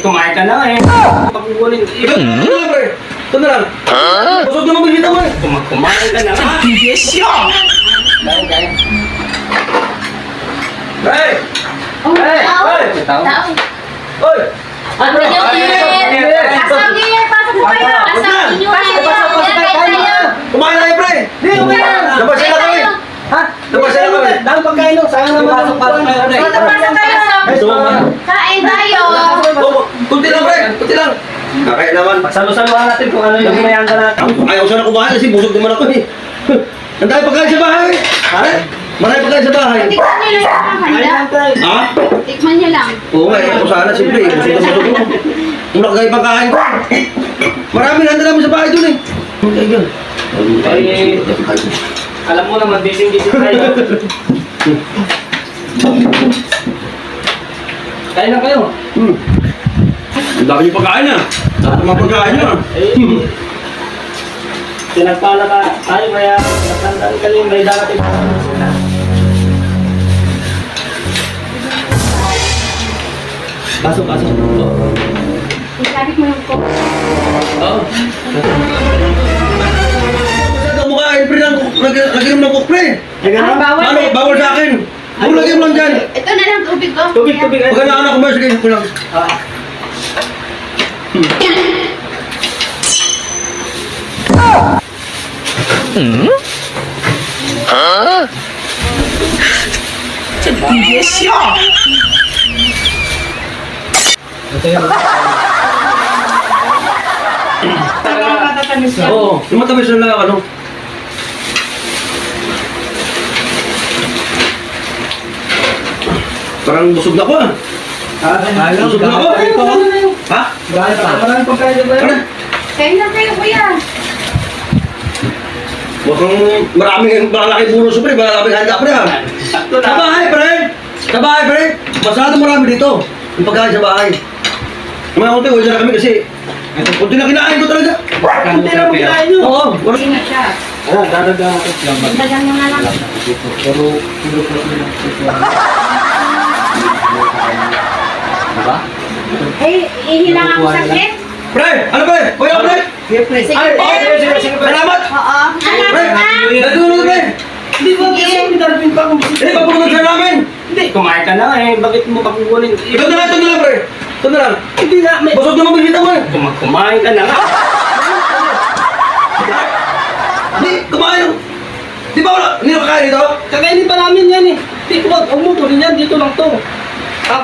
kumain ka na eh. Pakukunin. Ito na lang, pre. Ito na lang. Busog naman bisita mo eh. Kumain ka na. Yes, yun! Kaya. Pre! Oh, tao. Tao. Tao. Oy! Ang Junior! Asang Junior, pasok po kayo! Asang Junior! Kumain na kayo, pre! Labas sila kami! Ha? Labas sila kami! Dahil pagkain no, sayang naman. Pasok kayo! Kain tayo! Kunti lang, pre! Kunti lang! Kakain naman. Salu-saluhan natin kung ano yung mayanda natin. Ayaw sana kumain kasi busog naman ako eh. Ang tayo pagkain sa bahay! Marami pagkain sa bahay! Tikman nyo lang yung handa. Ha? Tikman nyo lang. Oo nga, ako sana siyempre eh. Busog na busog ko. Kung nakagay pagkain ko. Maraming handa namin sa bahay dun eh. Okay, yun. Alam mo naman, busy-busy tayo. Kain na kayo. Ang dami yung pagkain ah. Ang mga pagkain ah. Pinagpala ka tayo kaya natandaan ka rin may darating. Pasok. Isabit mo yung coke. Oo. Masyado kumakain, pre, lagyan mo ng cook, pre. Bawal. Ano, bawal sa akin. Kung lagyan mo lang dyan. Ito na lang tubig ko. Tubig. Pag anak ko ba, sige, ko lang. Yes, yun! Ito yun. Oo, yung matamis na lang, ano. Parang busog na ko ah. Busog na ako. Ha? Maraming pagkain na ba Ano? yun? Kain na kayo, kuya. Huwag kang maraming puro pre, maraming handa pre ha. Sakto Sa na. bahay pre! Sa bahay pre! Masyado marami dito. Yung pagkain sa bahay. Mga konti, huwag na kami kasi kunti na kinain ko talaga. Kunti lang ang kinain nyo. Oo. Hindi na siya. Dadagang ako lang. Dagan mo na lang. Pero, puro ko sila. Diba? Eh, ihilang ako sa clip. Pre! Ano pre? Kuya pre! Sige, please. Sige, Ay, pre. sige. Salamat! Oo. Pre! Anak na. Natulog pre! Hindi ko kasi may darating pa akong bisita. Hindi, papunod sa namin! Hindi, kumain ka na eh. Bakit mo pakukunin? Ito na lang pre! Ito na lang! Hindi nga, may... Busog naman bisita mo eh! Kumain ka na nga. Hindi, kumain! Di ba wala? Hindi na kakain dito? Kakainin pa namin yan eh. Hindi, huwag mo kunin yan. Dito lang to.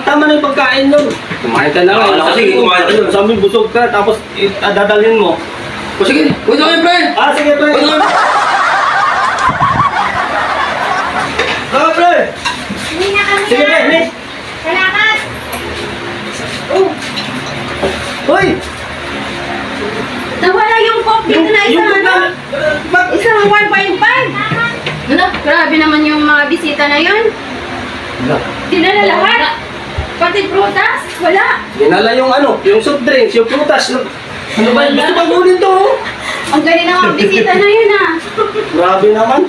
Tama na yung pagkain nun. Kumain ka na nga. Akala ko sige, kumain ka nun. Sabi busog ka, tapos dadalhin mo. O sige, huwag na kayo pre! Ah, sige pre. Huwag na kayo! Salamat pre! Hindi na kami Sige pre, na. Nick. Salamat. Oh. Hoy! Nawala yung coke dito na isang ano? Isang 1.5. Ano? Grabe naman yung mga bisita na yun. Dinala lahat. Pati prutas. Wala. Dinala yung ano, yung soft drinks, yung prutas. Ano ba, gusto ba kunin to? Ang galing ng mga bisita na yun ah. Grabe naman.